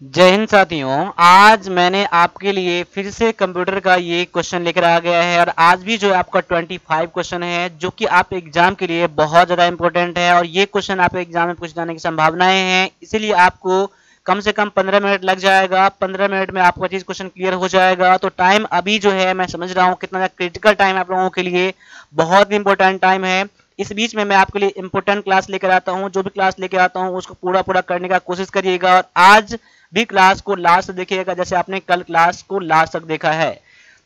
जय हिंद साथियों। आज मैंने आपके लिए फिर से कंप्यूटर का ये क्वेश्चन लेकर आ गया है और आज भी जो है आपका 25 क्वेश्चन है जो कि आप एग्जाम के लिए बहुत ज़्यादा इंपॉर्टेंट है और ये क्वेश्चन आप एग्जाम में पूछ जाने की संभावनाएं हैं, इसीलिए आपको कम से कम 15 मिनट लग जाएगा। 15 मिनट में आपका चीज़ क्वेश्चन क्लियर हो जाएगा। तो टाइम अभी जो है मैं समझ रहा हूँ कितना क्रिटिकल टाइम आप लोगों के लिए, बहुत इंपॉर्टेंट टाइम है। इस बीच में मैं आपके लिए इंपॉर्टेंट क्लास लेकर आता हूँ, जो भी क्लास लेकर आता हूँ उसको पूरा करने का कोशिश करिएगा और आज भी क्लास को लास्ट देखिएगा जैसे आपने कल क्लास को लास्ट तक देखा है।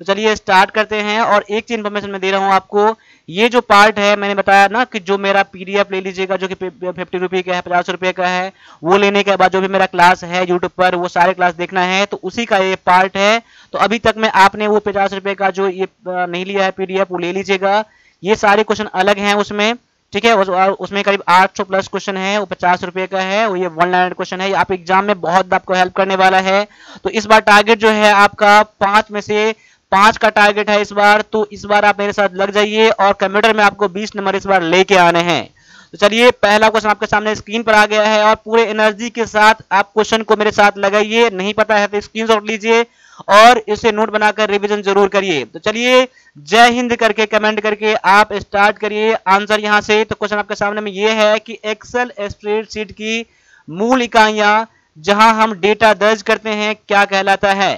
तो चलिए स्टार्ट करते हैं। और एक चीज इन्फॉर्मेशन मैं दे रहा हूँ आपको, ये जो पार्ट है मैंने बताया ना कि जो मेरा पीडीएफ ले लीजिएगा जो कि 50 रुपये का है, 50 रुपये का है। वो लेने के बाद जो भी मेरा क्लास है यूट्यूब पर वो सारे क्लास देखना है, तो उसी का ये पार्ट है। तो अभी तक में आपने वो 50 रुपये का जो ये नहीं लिया है पीडीएफ वो ले लीजिएगा। ये सारे क्वेश्चन अलग हैं उसमें, ठीक है। उसमें करीब 800 प्लस क्वेश्चन है, वो 50 रुपये का है। वो ये 1 लाइन क्वेश्चन है, आप एग्जाम में बहुत आपको हेल्प करने वाला है। तो इस बार टारगेट जो है आपका 5 में से 5 का टारगेट है इस बार। तो इस बार आप मेरे साथ लग जाइए और कंप्यूटर में आपको 20 नंबर इस बार लेके आने हैं। तो चलिए पहला क्वेश्चन आपके सामने स्क्रीन पर आ गया है और पूरे एनर्जी के साथ आप क्वेश्चन को मेरे साथ लगाइए। नहीं पता है तो स्क्रीनशॉट लीजिए और इसे नोट बनाकर रिवीजन जरूर करिए। तो चलिए जय हिंद करके कमेंट करके आप स्टार्ट करिए आंसर यहां से। तो क्वेश्चन आपके सामने में ये है कि एक्सेल स्प्रेडशीट की मूल इकाइयां जहां हम डेटा दर्ज करते हैं क्या कहलाता है।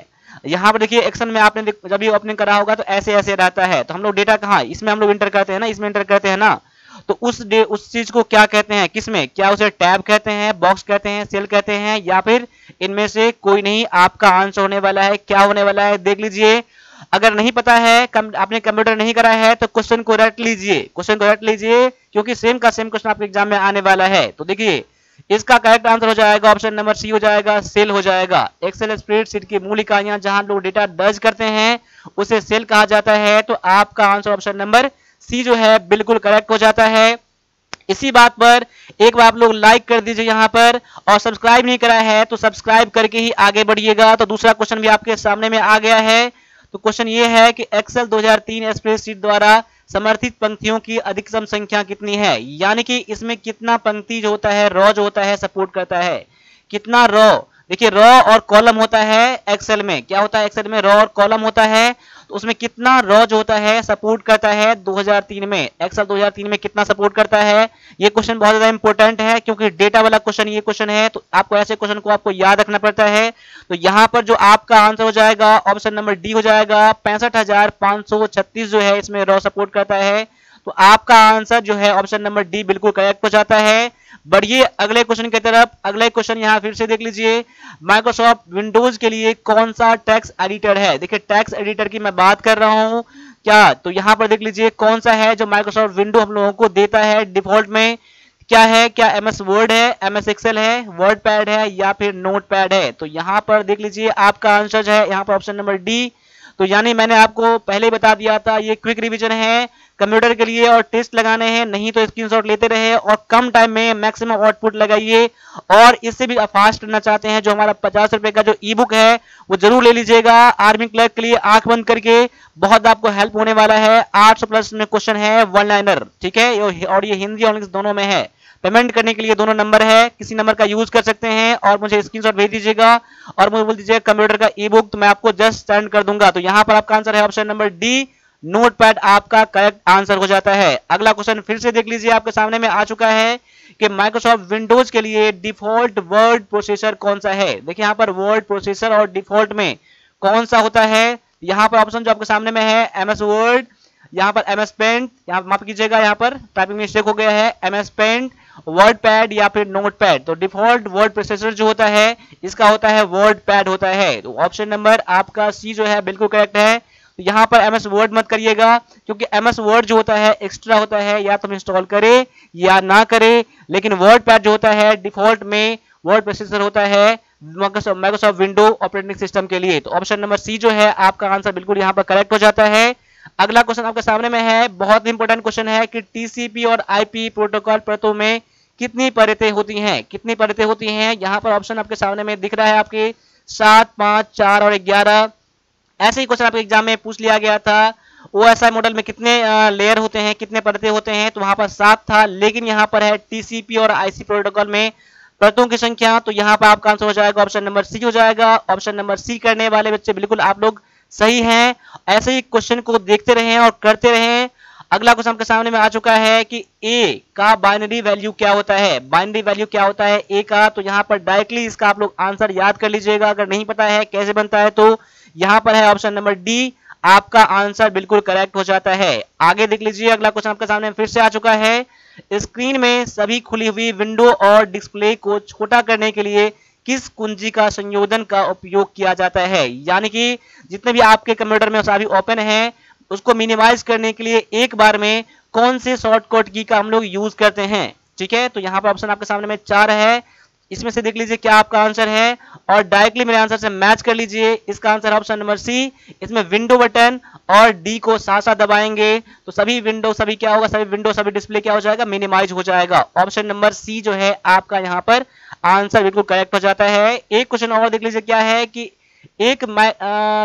यहाँ पर देखिए एक्सेल में आपने जब भी ओपनिंग करा होगा तो ऐसे ऐसे रहता है। तो हम लोग डेटा कहाँ, इसमें हम लोग इंटर करते हैं ना, इसमें इंटर करते हैं ना। तो उस चीज को क्या कहते हैं, किसमें, क्या उसे टैब कहते हैं, बॉक्स कहते हैं, सेल कहते हैं, या फिर इनमें से कोई नहीं। आपका आंसर होने वाला है, क्या होने वाला है देख लीजिए। अगर नहीं पता है, आपने कंप्यूटर नहीं करा है तो क्वेश्चन को रट लीजिए, क्योंकि सेम का सेम क्वेश्चन आपके एग्जाम में आने वाला है। तो देखिए इसका करेक्ट आंसर हो जाएगा ऑप्शन नंबर सी हो जाएगा, सेल हो जाएगा। एक्सेल स्प्रेडशीट की मूल इकाइयां जहां लोग डेटा दर्ज करते हैं उसे सेल कहा जाता है। तो आपका आंसर ऑप्शन नंबर सी जो है बिल्कुल करेक्ट हो जाता है। इसी बात पर एक बार आप लोग लाइक कर दीजिए यहाँ पर, और सब्सक्राइब नहीं करा है तो सब्सक्राइब करके ही आगे बढ़िएगा। तो दूसरा क्वेश्चन भी आपके सामने में आ गया है। तो क्वेश्चन ये है कि एक्सेल 2003 स्प्रेडशीट द्वारा समर्थित पंक्तियों की अधिकतम संख्या कितनी है, यानी कि इसमें कितना पंक्ति जो होता है, रो जो होता है सपोर्ट करता है, कितना रो। देखिए रो और कॉलम होता है एक्सेल में, क्या होता है एक्सेल में, रो और कॉलम होता है। तो उसमें कितना रो जो होता है सपोर्ट करता है 2003 में, एक्सेल 2003 में कितना सपोर्ट करता है। ये क्वेश्चन बहुत ज्यादा इंपॉर्टेंट है क्योंकि डेटा वाला क्वेश्चन ये क्वेश्चन है। तो आपको ऐसे क्वेश्चन को आपको याद रखना पड़ता है। तो यहाँ पर जो आपका आंसर हो जाएगा ऑप्शन नंबर डी हो जाएगा। 65,536 जो है इसमें रो सपोर्ट करता है। तो आपका आंसर जो है ऑप्शन नंबर डी बिल्कुल करेक्ट हो जाता है। बढ़िए अगले क्वेश्चन की तरफ। अगले क्वेश्चन यहाँ फिर से देख लीजिए, माइक्रोसॉफ्ट विंडोज के लिए कौन सा टेक्स्ट एडिटर है। देखिए टेक्स्ट एडिटर की मैं बात कर रहा हूँ क्या, तो यहाँ पर देख लीजिए कौन सा है जो माइक्रोसॉफ्ट विंडो हम लोगों को देता है डिफॉल्ट में। क्या है, क्या एमएस वर्ड है, एमएस एक्सेल है, वर्ड पैड है, या फिर नोट पैड है। तो यहाँ पर देख लीजिए आपका आंसर है यहाँ पर ऑप्शन नंबर डी। तो यानी मैंने आपको पहले ही बता दिया था ये क्विक रिवीजन है कंप्यूटर के लिए और टेस्ट लगाने हैं, नहीं तो स्क्रीनशॉट लेते रहे और कम टाइम में मैक्सिमम आउटपुट लगाइए। और इससे भी फास्ट करना चाहते हैं जो हमारा 50 रुपए का जो ई बुक है वो जरूर ले लीजिएगा आर्मी क्लर्क के लिए, आंख बंद करके, बहुत आपको हेल्प होने वाला है। 800 प्लस में क्वेश्चन है, 1 लाइनर, ठीक है। और ये हिंदी और इंग्लिश दोनों में है। पेमेंट करने के लिए दोनों नंबर है, किसी नंबर का यूज कर सकते हैं और मुझे स्क्रीनशॉट भेज दीजिएगा और मुझे बोल दीजिएगा कंप्यूटर का ई बुक, तो मैं आपको जस्ट सेंड कर दूंगा। तो यहाँ पर आपका आंसर है ऑप्शन नंबर डी, नोटपैड आपका करेक्ट आंसर हो जाता है। अगला क्वेश्चन फिर से देख लीजिए आपके सामने में आ चुका है कि माइक्रोसॉफ्ट विंडोज के लिए डिफॉल्ट वर्ड प्रोसेसर कौन सा है। देखिए यहाँ पर वर्ड प्रोसेसर और डिफॉल्ट में कौन सा होता है। यहाँ पर ऑप्शन जो आपके सामने में है एमएस वर्ड, यहाँ पर एमएस पेंट, यहाँ माफ कीजिएगा यहाँ पर टाइपिंग मिस्टेक हो गया है, एमएस पेंट, वर्ड पैड या फिर नोट पैड। तो डिफॉल्ट वर्ड प्रोसेसर जो होता है इसका होता है वर्ड पैड होता है। तो ऑप्शन नंबर आपका सी जो है बिल्कुल करेक्ट है। तो यहाँ पर एमएस वर्ड मत करिएगा क्योंकि एमएस वर्ड जो होता है एक्स्ट्रा होता है, या तो इंस्टॉल करे या ना करे। लेकिन वर्ड पैड जो होता है डिफॉल्ट में वर्ड प्रोसेसर होता है माइक्रोसॉफ्ट विंडो ऑपरेटिंग सिस्टम के लिए। तो ऑप्शन नंबर सी जो है आपका आंसर बिल्कुल यहाँ पर करेक्ट हो जाता है। अगला क्वेश्चन आपके सामने में है, बहुत इंपॉर्टेंट क्वेश्चन है कि टीसीपी और आईपी प्रोटोकॉल परतों में कितनी परतें होती हैं, कितनी परतें होती हैं। यहाँ पर ऑप्शन आपके सामने में दिख रहा है आपके 7, 5, 4 और 11। ऐसे ही क्वेश्चन आपके एग्जाम में पूछ लिया गया था ओएसआई मॉडल में कितने लेयर होते हैं, कितने परतें होते हैं, तो वहां पर 7 था। लेकिन यहाँ पर है टीसीपी और आईपी प्रोटोकॉल में परतों की संख्या, तो यहाँ पर आपका आंसर हो जाएगा ऑप्शन नंबर सी हो जाएगा। ऑप्शन नंबर सी करने वाले बच्चे बिल्कुल आप लोग सही हैं। ऐसे ही क्वेश्चन को देखते रहें और करते रहें। अगला क्वेश्चन आपके सामने में आ चुका है कि ए का बाइनरी वैल्यू क्या होता है। बाइनरी वैल्यू क्या होता है ए का, तो यहाँ पर डायरेक्टली इसका आप लोग आंसर याद कर लीजिएगा। अगर नहीं पता है कैसे बनता है तो यहाँ पर है ऑप्शन नंबर डी, आपका आंसर बिल्कुल करेक्ट हो जाता है। आगे देख लीजिए, अगला क्वेश्चन आपके सामने फिर से आ चुका है। स्क्रीन में सभी खुली हुई विंडो और डिस्प्ले को छोटा करने के लिए किस कुंजी का संयोजन का उपयोग किया जाता है। यानी कि जितने भी आपके कंप्यूटर में सभी ओपन है, उसको मिनिमाइज करने के लिए एक बार में कौन से शॉर्टकट की का हम लोग यूज करते हैं। ठीक है, तो यहाँ पर ऑप्शन आपके सामने में 4 है, इसमें से देख लीजिए क्या आपका आंसर है और डायरेक्टली मेरे आंसर से मैच कर लीजिए। इसका आंसर ऑप्शन नंबर सी। इसमें विंडो बटन और डी को साथ साथ दबाएंगे तो सभी विंडो सभी क्या होगा, सभी विंडो सभी डिस्प्ले क्या हो जाएगा, मिनिमाइज हो जाएगा। ऑप्शन नंबर सी जो है आपका यहाँ पर आंसर बिल्कुल करेक्ट हो जाता है। एक क्वेश्चन और देख लीजिए क्या है कि एक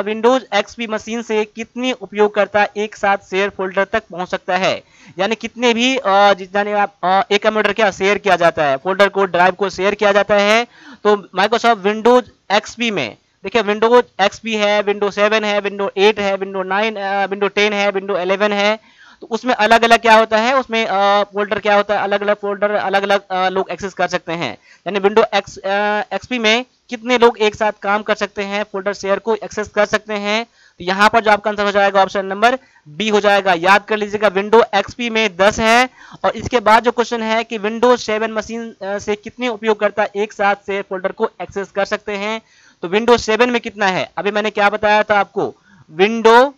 विंडोज एक्सपी मशीन से कितनी उपयोगकर्ता एक साथ शेयर फोल्डर तक पहुंच सकता है। यानी कितने भी जितने आप एक कंप्यूटर क्या शेयर किया जाता है, फोल्डर को ड्राइव को शेयर किया जाता है। तो माइक्रोसॉफ्ट विंडोज एक्सपी में देखिए विंडोज एक्सपी है, विंडो 7 है, विंडो 8 है, विंडो 9 विंडो 10 है, विंडो 11 है। तो उसमें अलग अलग क्या होता है, उसमें फोल्डर क्या होता है, अलग अलग फोल्डर अलग अलग लोग एक्सेस कर सकते हैं। यानी विंडो एक्सपी में कितने लोग एक साथ काम कर सकते हैं, फोल्डर शेयर को एक्सेस कर सकते हैं। तो यहाँ पर जो आपका आंसर हो जाएगा ऑप्शन नंबर बी हो जाएगा। याद कर लीजिएगा विंडो एक्सपी में 10 है। और इसके बाद जो क्वेश्चन है कि विंडोज 7 मशीन से कितने उपयोगकर्ता एक साथ शेयर फोल्डर को एक्सेस कर सकते हैं। तो विंडोज 7 में कितना है, अभी मैंने क्या बताया था आपको, विंडो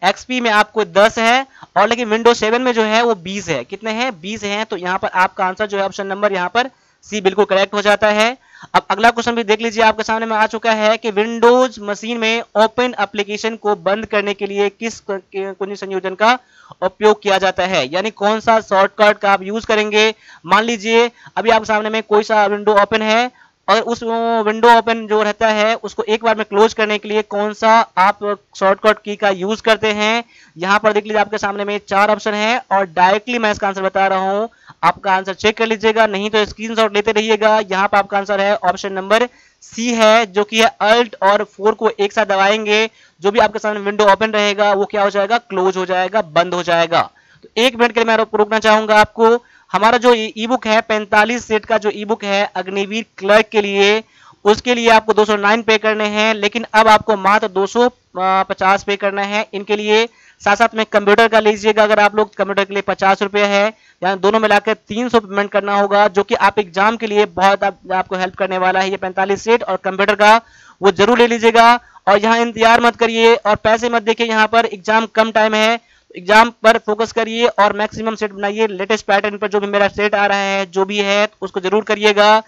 एक्सपी में आपको 10 है और लेकिन विंडोज 7 में जो है वो 20 है। कितने हैं, 20 हैं। तो यहाँ पर आपका आंसर जो है ऑप्शन नंबर यहाँ पर सी बिल्कुल करेक्ट हो जाता है। अब अगला क्वेश्चन भी देख लीजिए, आपके सामने में आ चुका है कि विंडोज मशीन में ओपन एप्लीकेशन को बंद करने के लिए किस कुंजी संयोजन का उपयोग किया जाता है। यानी कौन सा शॉर्टकट का आप यूज करेंगे। मान लीजिए अभी आपके सामने में कोई सा विंडो ओपन है और उस विंडो ओपन जो रहता है उसको एक बार में क्लोज करने के लिए कौन सा आप शॉर्टकट की का यूज करते हैं। यहाँ पर देख लीजिए आपके सामने में 4 ऑप्शन है और डायरेक्टली मैं इसका आंसर बता रहा हूँ, आपका आंसर चेक कर लीजिएगा, नहीं तो स्क्रीनशॉट लेते रहिएगा। यहाँ पर आपका आंसर है ऑप्शन नंबर सी है, जो कि है अल्ट और 4 को एक साथ दबाएंगे, जो भी आपके सामने विंडो ओपन रहेगा वो क्या हो जाएगा, क्लोज हो जाएगा, बंद हो जाएगा। तो 1 मिनट के लिए मैं रोकना चाहूंगा आपको। हमारा जो ई बुक है 45 सेट का जो ई बुक है अग्निवीर क्लर्क के लिए, उसके लिए आपको 209 पे करने हैं, लेकिन अब आपको मात्र 250 पे करना है इनके लिए। साथ साथ में कंप्यूटर का लीजिएगा, अगर आप लोग कंप्यूटर के लिए 50 रुपये है, यानी दोनों मिलाकर 300 पेमेंट करना होगा, जो कि आप एग्जाम के लिए बहुत आपको हेल्प करने वाला है। ये 45 सेट और कंप्यूटर का वो जरूर ले लीजिएगा और यहाँ इंतजार मत करिए और पैसे मत देखिए, यहाँ पर एग्जाम कम टाइम है, एग्जाम पर फोकस करिए और मैक्सिमम सेट बनाइए। लेटेस्ट पैटर्न पर जो भी मेरा सेट आ रहा है जो भी है उसको जरूर करिएगा।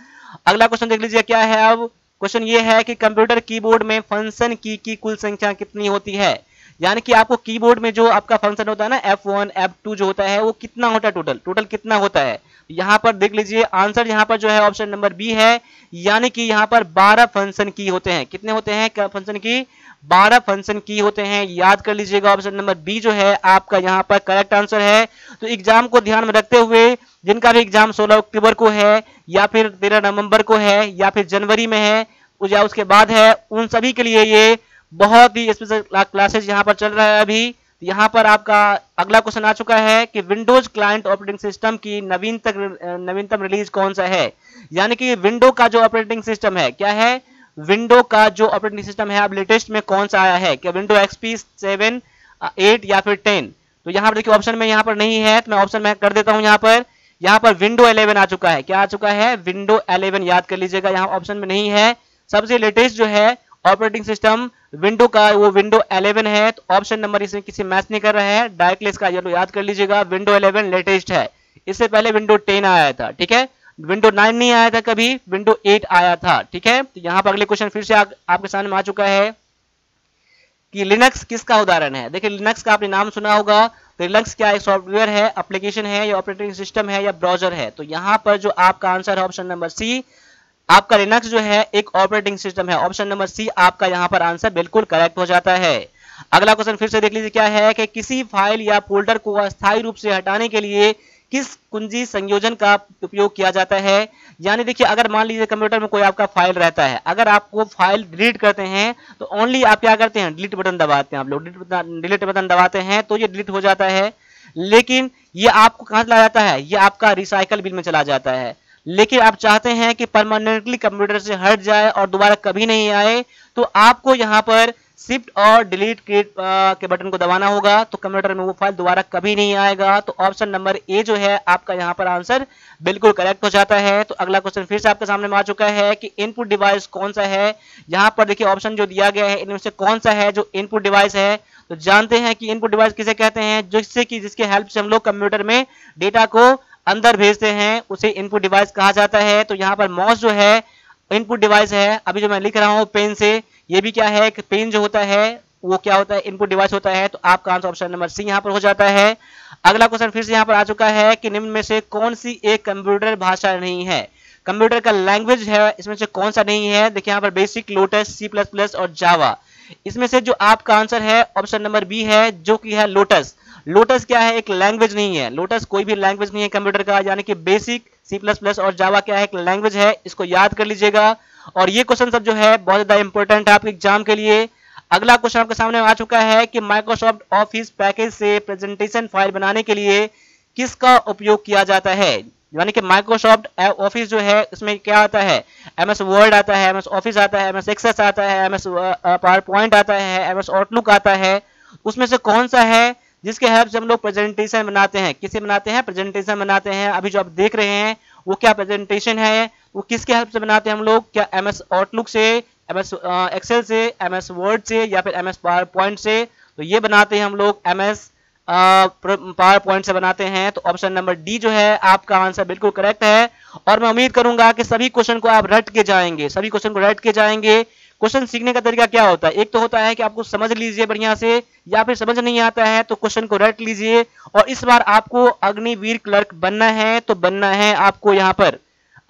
अगला क्वेश्चन देख लीजिए क्या है। अब क्वेश्चन ये है कि कंप्यूटर कीबोर्ड में फंक्शन की कुल संख्या कितनी होती है। यानी कि आपको कीबोर्ड में जो आपका फंक्शन होता है ना, F1 F2 जो होता है वो कितना होता है, टोटल कितना होता है। यहाँ पर देख लीजिए आंसर यहाँ पर जो है ऑप्शन नंबर बी है, यानी कि यहाँ पर 12 फंक्शन की होते हैं। कितने होते हैं फंक्शन की, 12 फंक्शन की होते हैं। याद कर लीजिएगा ऑप्शन नंबर बी जो है आपका यहाँ पर करेक्ट आंसर है। तो एग्जाम को ध्यान में रखते हुए जिनका भी एग्जाम 16 अक्टूबर को है या फिर 13 नवंबर को है या फिर जनवरी में है या उसके बाद है, उन सभी के लिए ये बहुत ही स्पेशल क्लासेस यहाँ पर चल रहा है। अभी यहाँ पर आपका अगला क्वेश्चन आ चुका है कि विंडोज क्लाइंट ऑपरेटिंग सिस्टम की नवीनतम रिलीज कौन सा है। यानी कि विंडो का जो ऑपरेटिंग सिस्टम है क्या है, विंडो का जो ऑपरेटिंग सिस्टम है अब लेटेस्ट में कौन सा आया है, क्या विंडो एक्सपी 7, 8 या फिर 10। तो यहाँ पर देखिए ऑप्शन में यहाँ पर नहीं है, तो मैं ऑप्शन में कर देता हूँ। यहाँ पर विंडो 11 आ चुका है। क्या आ चुका है, विंडो 11। याद कर लीजिएगा, यहाँ ऑप्शन में नहीं है। सबसे लेटेस्ट जो है ऑपरेटिंग सिस्टम विंडो का वो विंडो 11 है। तो ऑप्शन नंबर इसमें किसी मैच नहीं कर रहा है, डायरेक्टली इसका याद कर लीजिएगा, विंडो 11 लेटेस्ट है। इससे पहले विंडो 10 आया था, ठीक है, विंडो 9 नहीं आया था कभी, विंडो 8 आया था, ठीक है। तो यहाँ पर अगले क्वेश्चन फिर से आपके सामने आ चुका है कि लिनक्स किसका उदाहरण है। देखिए लिनक्स का आपने नाम सुना होगा, तो लिनक्स क्या एक सॉफ्टवेयर है, एप्लीकेशन है या ऑपरेटिंग सिस्टम है या ब्राउजर है। तो यहाँ पर जो आपका आंसर है ऑप्शन नंबर सी, आपका लिनक्स जो है एक ऑपरेटिंग सिस्टम है। ऑप्शन नंबर सी आपका यहाँ पर आंसर बिल्कुल करेक्ट हो जाता है। अगला क्वेश्चन फिर से देख लीजिए क्या है कि किसी फाइल या फोल्डर को अस्थायी रूप से हटाने के लिए किस कुंजी संयोजन का उपयोग किया जाता है। यानी देखिए अगर मान लीजिए कंप्यूटर में कोई आपका फाइल रहता है, अगर आप वो फाइल डिलीट करते हैं तो ओनली आप क्या करते हैं, डिलीट बटन दबाते हैं, आप लोग डिलीट बटन दबाते हैं तो ये डिलीट हो जाता है। लेकिन ये आपको कहाँ चला जाता है, ये आपका रिसाइकल बिल में चला जाता है। लेकिन आप चाहते हैं कि परमानेंटली कंप्यूटर से हट जाए और दोबारा कभी नहीं आए, तो आपको यहाँ पर शिफ्ट और डिलीट के बटन को दबाना होगा, तो कंप्यूटर में वो फाइल दोबारा कभी नहीं आएगा। तो ऑप्शन नंबर ए जो है आपका यहाँ पर आंसर बिल्कुल करेक्ट हो जाता है। तो अगला क्वेश्चन फिर से आपके सामने में आ चुका है कि इनपुट डिवाइस कौन सा है। यहाँ पर देखिए ऑप्शन जो दिया गया है इनमें से कौन सा है जो इनपुट डिवाइस है। तो जानते हैं कि इनपुट डिवाइस किसे कहते हैं, जिसके हेल्प से हम लोग कंप्यूटर में डेटा को अंदर भेजते हैं, उसे इनपुट डिवाइस कहा जाता है। तो यहाँ पर माउस जो है इनपुट डिवाइस है। अभी जो मैं लिख रहा हूँ पेन से, ये भी क्या है कि पेन जो होता है वो क्या होता है, इनपुट डिवाइस होता है। तो आपका आंसर ऑप्शन नंबर सी यहाँ पर हो जाता है। अगला क्वेश्चन फिर से यहाँ पर आ चुका है कि निम्न में से कौन सी एक कंप्यूटर भाषा नहीं है, कंप्यूटर का लैंग्वेज है, इसमें से कौन सा नहीं है। देखिए यहाँ पर बेसिक, लोटस, C++ और जावा। इसमें से जो आपका आंसर है ऑप्शन नंबर बी है, जो कि है लोटस। लोटस क्या है, एक लैंग्वेज नहीं है, लोटस कोई भी लैंग्वेज नहीं है कंप्यूटर का। यानी कि बेसिक, C++ और जावा क्या है, एक लैंग्वेज है, इसको याद कर लीजिएगा। और ये क्वेश्चन सब जो है बहुत ज्यादा इंपॉर्टेंट है आपके एग्जाम के लिए। अगला क्वेश्चन आपके सामने आ चुका है कि माइक्रोसॉफ्ट ऑफिस पैकेज से प्रेजेंटेशन फाइल बनाने के लिए किसका उपयोग किया जाता है। यानी कि माइक्रोसॉफ्ट ऑफिस जो है इसमें क्या आता है, MS वर्ड आता है, MS ऑफिस आता है, MS एक्सेस आता है, MS पावर पॉइंट आता है, MS आउटलुक आता है। उसमें से कौन सा है जिसके हेल्प से हम लोग प्रेजेंटेशन बनाते हैं, किसे बनाते हैं, प्रेजेंटेशन बनाते हैं। अभी जो आप देख रहे हैं वो क्या प्रेजेंटेशन है, वो किसके हेल्प से बनाते हैं हम लोग, क्या MS आउटलुक से, MS एक्सेल से, MS वर्ड से या फिर MS पावर पॉइंट से। तो ये बनाते हैं हम लोग MS पावर पॉइंट से बनाते हैं। तो ऑप्शन नंबर डी जो है आपका आंसर बिल्कुल करेक्ट है। और मैं उम्मीद करूंगा कि सभी क्वेश्चन को आप रट के जाएंगे, सभी क्वेश्चन को रट के जाएंगे। क्वेश्चन सीखने का तरीका क्या होता है, एक तो होता है कि आपको समझ लीजिए बढ़िया से, या फिर समझ नहीं आता है तो क्वेश्चन को रट लीजिए। और इस बार आपको अग्निवीर क्लर्क बनना है तो बनना है आपको यहाँ पर।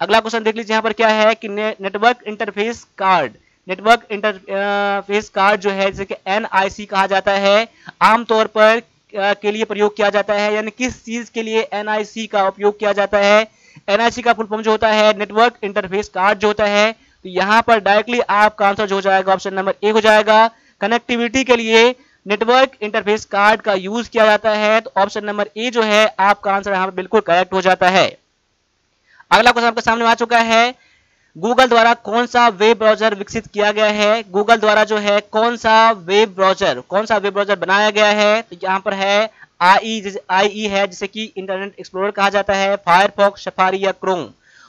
अगला क्वेश्चन देख लीजिए यहाँ पर क्या है कि network interface card, network interface card जो है जिसे कि NIC कहा जाता है, आमतौर पर के लिए प्रयोग किया जाता है। यानी किस चीज के लिए NIC का उपयोग किया जाता है। NIC का फुल फॉर्म जो होता है नेटवर्क इंटरफेस कार्ड जो होता है। तो यहाँ पर डायरेक्टली आपका आंसर जो हो जाएगा ऑप्शन नंबर ए हो जाएगा। कनेक्टिविटी के लिए नेटवर्क इंटरफेस कार्ड का यूज किया जाता है। तो ऑप्शन नंबर ए जो है आपका आंसर यहाँ पर बिल्कुल करेक्ट हो जाता है। अगला क्वेश्चन आपके सामने आ चुका है, गूगल द्वारा कौन सा वेब ब्राउजर विकसित किया गया है। गूगल द्वारा जो है कौन सा वेब ब्राउजर बनाया गया है। तो यहाँ पर है IE है, जिसे कि इंटरनेट एक्सप्लोरर कहा जाता है, फायरफॉक्स, सफारी या क्रोम।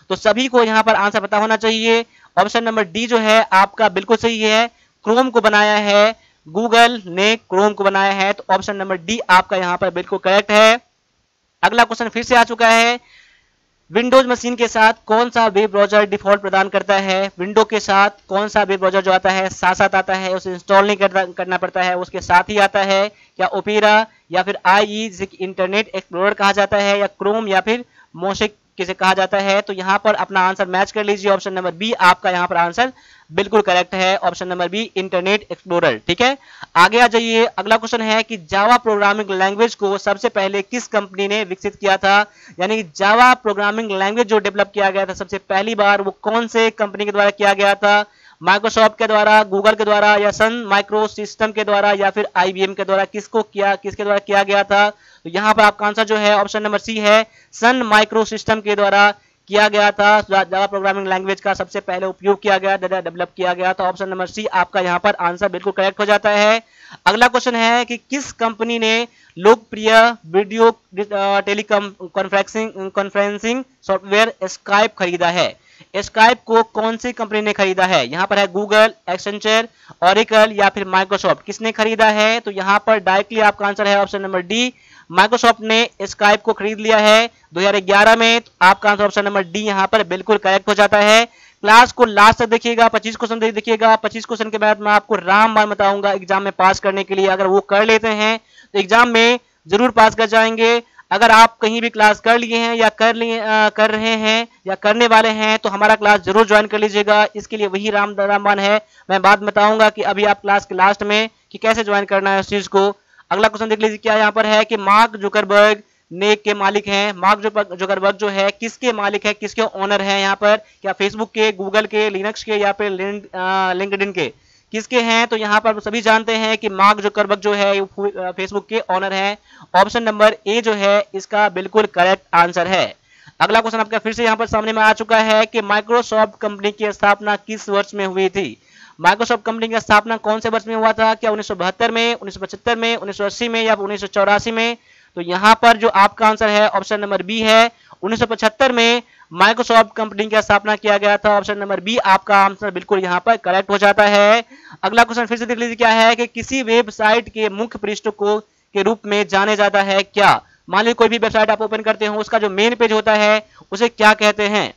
तो सभी को यहाँ पर आंसर पता होना चाहिए। ऑप्शन नंबर डी जो है आपका बिल्कुल सही है, क्रोम को बनाया है, गूगल ने क्रोम को बनाया है। तो ऑप्शन नंबर डी आपका यहाँ पर बिल्कुल करेक्ट है। अगला क्वेश्चन फिर से आ चुका है, विंडोज मशीन के साथ कौन सा वेब ब्राउजर डिफॉल्ट प्रदान करता है। विंडो के साथ कौन सा वेब ब्राउजर जो आता है साथ साथ आता है, उसे इंस्टॉल नहीं करना पड़ता है, उसके साथ ही आता है। क्या ओपेरा या फिर IE जिसे इंटरनेट एक्सप्लोरर कहा जाता है, या क्रोम या फिर मोज़िक किसे कहा जाता है। तो यहाँ पर अपना आंसर मैच कर लीजिए। ऑप्शन नंबर बी आपका यहाँ पर आंसर बिल्कुल करेक्ट है, option number B Internet Explorer. ठीक है, आगे आ जाइए। अगला क्वेश्चन है कि जावा प्रोग्रामिंग लैंग्वेज को सबसे पहले किस कंपनी ने विकसित किया था। यानी कि जावा प्रोग्रामिंग लैंग्वेज जो डेवलप किया गया था सबसे पहली बार, वो कौन से कंपनी के द्वारा किया गया था। माइक्रोसॉफ्ट के द्वारा, गूगल के द्वारा, या सन माइक्रो सिस्टम के द्वारा, या फिर IBM के द्वारा, किसके द्वारा किया गया था। तो यहाँ पर आपका आंसर जो है ऑप्शन नंबर सी है, सन माइक्रो सिस्टम के द्वारा किया गया था। जावा प्रोग्रामिंग लैंग्वेज का सबसे पहले उपयोग किया गया, डेवलप किया गया था। ऑप्शन नंबर सी आपका यहाँ पर आंसर बिल्कुल करेक्ट हो जाता है। अगला क्वेश्चन है कि किस कंपनी ने लोकप्रिय वीडियो कॉन्फ्रेंसिंग सॉफ्टवेयर स्काइप खरीदा है। स्काइप को कौन सी कंपनी ने खरीदा है। यहाँ पर है गूगल, एक्सेंचर, ऑरेकल या फिर माइक्रोसॉफ्ट, किसने खरीदा है। तो यहाँ पर डायरेक्टली आपका आंसर है ऑप्शन नंबर डी, माइक्रोसॉफ्ट ने स्काइप को खरीद लिया है 2011 में। तो आपका आंसर ऑप्शन नंबर डी यहाँ पर बिल्कुल करेक्ट हो जाता है। क्लास को लास्ट तक देखिएगा, 25 क्वेश्चन देखिएगा। 25 क्वेश्चन के बाद मैं आपको रामबाण बताऊंगा एग्जाम में पास करने के लिए। अगर वो कर लेते हैं तो एग्जाम में जरूर पास कर जाएंगे। अगर आप कहीं भी क्लास कर लिए हैं या कर रहे हैं या करने वाले हैं तो हमारा क्लास जरूर ज्वाइन कर लीजिएगा। इसके लिए वही रामबाण है, मैं बात बताऊंगा कि अभी आप क्लास के लास्ट में कि कैसे ज्वाइन करना है उस चीज को। अगला क्वेश्चन देख लीजिए क्या यहाँ पर है कि मार्क जुकरबर्ग नेक के मालिक हैं। मार्क जुकरबर्ग जो है किसके मालिक है, किसके ओनर हैं यहाँ पर, क्या फेसबुक के, गूगल के, लिनक्स के या फिर लिंक्डइन के, किसके हैं? तो यहाँ पर सभी जानते हैं कि मार्क जुकरबर्ग जो है फेसबुक के ओनर हैं। ऑप्शन नंबर ए जो है इसका बिल्कुल करेक्ट आंसर है। अगला क्वेश्चन आपका फिर से यहाँ पर सामने में आ चुका है कि माइक्रोसॉफ्ट कंपनी की स्थापना किस वर्ष में हुई थी? माइक्रोसॉफ्ट कंपनी की स्थापना कौन से वर्ष में हुआ था? क्या 1972 में, 1975 में, 1980 में या 1984 में? तो यहाँ पर जो आपका आंसर है ऑप्शन नंबर बी है, 1975 में माइक्रोसॉफ्ट कंपनी की स्थापना किया गया था। ऑप्शन नंबर बी आपका आंसर बिल्कुल यहाँ पर करेक्ट हो जाता है। अगला क्वेश्चन फिर से देख लीजिए क्या है कि किसी वेबसाइट के मुख्य पृष्ठ को के रूप में जाने जाता है क्या? मान लीजिए कोई भी वेबसाइट आप ओपन करते हो, उसका जो मेन पेज होता है उसे क्या कहते हैं?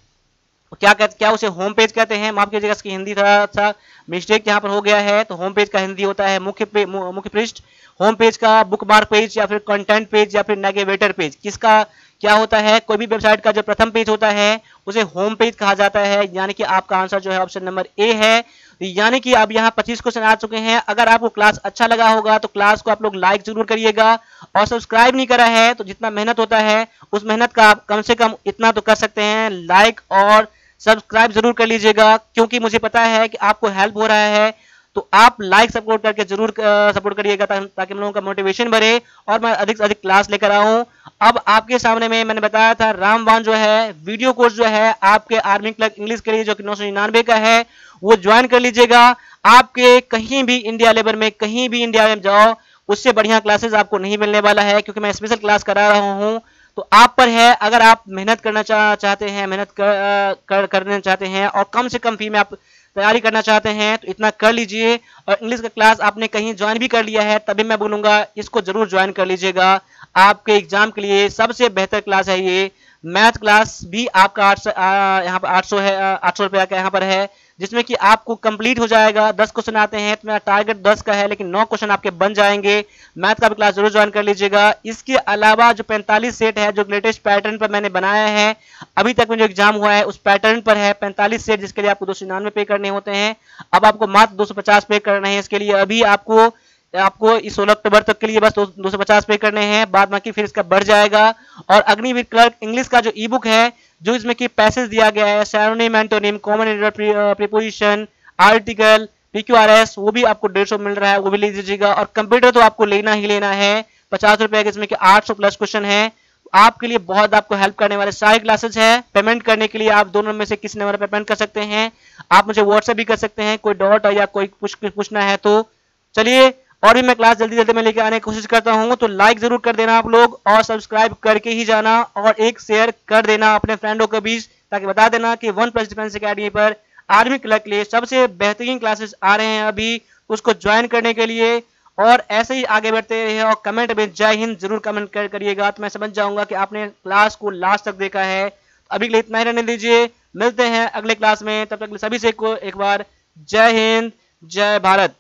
क्या उसे होम पेज कहते हैं? माफ कीजिएगा, इसकी हिंदी थोड़ा सा मिस्टेक यहाँ पर हो गया है। तो होम पेज का हिंदी होता है मुख्य पृष्ठ। होम पेज का बुकमार्क पेज या फिर कंटेंट पेज या फिर नेविगेटर पेज, किसका क्या होता है? कोई भी वेबसाइट का जो प्रथम पेज होता है उसे होम पेज कहा जाता है। यानी कि आपका आंसर जो है ऑप्शन नंबर ए है। यानी कि अब यहाँ 25 क्वेश्चन आ चुके हैं। अगर आपको क्लास अच्छा लगा होगा तो क्लास को आप लोग लाइक जरूर करिएगा, और सब्सक्राइब नहीं करा है तो जितना मेहनत होता है उस मेहनत का आप कम से कम इतना तो कर सकते हैं, लाइक और सब्सक्राइब जरूर कर लीजिएगा, क्योंकि मुझे पता है कि आपको हेल्प हो रहा है। तो आप लाइक सपोर्ट करके जरूर सपोर्ट करिएगा ताकि हम लोगों का मोटिवेशन बढ़े और मैं अधिक से अधिक क्लास लेकर आऊं। अब आपके सामने में मैंने बताया था रामबाण जो है वीडियो कोर्स जो है आपके आर्मी क्लर्क इंग्लिश के लिए जो कि 999 का है वो ज्वाइन कर लीजिएगा। आपके कहीं भी इंडिया लेवल में, कहीं भी इंडिया में जाओ, उससे बढ़िया क्लासेस आपको नहीं मिलने वाला है, क्योंकि मैं स्पेशल क्लास करा रहा हूँ। तो आप पर है, अगर आप मेहनत करना चाहते हैं, मेहनत करना चाहते हैं और कम से कम फी में आप तैयारी करना चाहते हैं तो इतना कर लीजिए। और इंग्लिश का क्लास आपने कहीं ज्वाइन भी कर लिया है तभी मैं बोलूंगा इसको जरूर ज्वाइन कर लीजिएगा। आपके एग्जाम के लिए सबसे बेहतर क्लास है ये। मैथ क्लास भी आपका यहाँ पर 800 है, 800 रुपया का यहाँ पर है, जिसमें कि आपको कंप्लीट हो जाएगा। 10 क्वेश्चन आते हैं तो मेरा टारगेट 10 का है, लेकिन 9 क्वेश्चन आपके बन जाएंगे। मैथ का भी क्लास जरूर ज्वाइन कर लीजिएगा। इसके अलावा जो 45 सेट है जो लेटेस्ट पैटर्न पर मैंने बनाया है, अभी तक में जो एग्जाम हुआ है उस पैटर्न पर है 45 सेट, जिसके लिए आपको 299 पे करने होते हैं। अब आपको मात्र 250 पे करने हैं इसके लिए। अभी आपको इस 16 अक्टूबर तक के लिए बस 250 पे करने हैं, बाद बाकी फिर इसका बढ़ जाएगा। और अग्निवीर क्लर्क इंग्लिश का जो ई बुक है, जो इसमें कि पैसेज दिया गया है, synonym, antonym, common error, preposition, article, PQRS, वो भी आपको 150 मिल रहा है, वो भी ले लीजिएगा। और कंप्यूटर तो आपको लेना ही लेना है, 50 रुपए के, इसमें कि 800 प्लस क्वेश्चन है। आपके लिए बहुत आपको हेल्प करने वाले सारे क्लासेस है। पेमेंट करने के लिए आप दोनों में से किसी नंबर पर पेमेंट कर सकते हैं। आप मुझे व्हाट्सएप भी कर सकते हैं, कोई डाउट या कोई पूछना है तो। चलिए, और भी मैं क्लास जल्दी जल्दी में लेके आने की कोशिश करता हूँ, तो लाइक जरूर कर देना आप लोग, और सब्सक्राइब करके ही जाना, और एक शेयर कर देना अपने फ्रेंडों के बीच, ताकि बता देना कि 1+ डिफेंस अकेडमी पर आर्मी क्लर्क के लिए सबसे बेहतरीन क्लासेस आ रहे हैं अभी, उसको ज्वाइन करने के लिए। और ऐसे ही आगे बढ़ते रहे, और कमेंट में जय हिंद जरूर कमेंट करिएगा, तो मैं समझ जाऊंगा कि आपने क्लास को लास्ट तक देखा है। अभी के लिए इतना ही रहने दीजिए, मिलते हैं अगले क्लास में, तब तक सभी से को एक बार जय हिंद, जय भारत।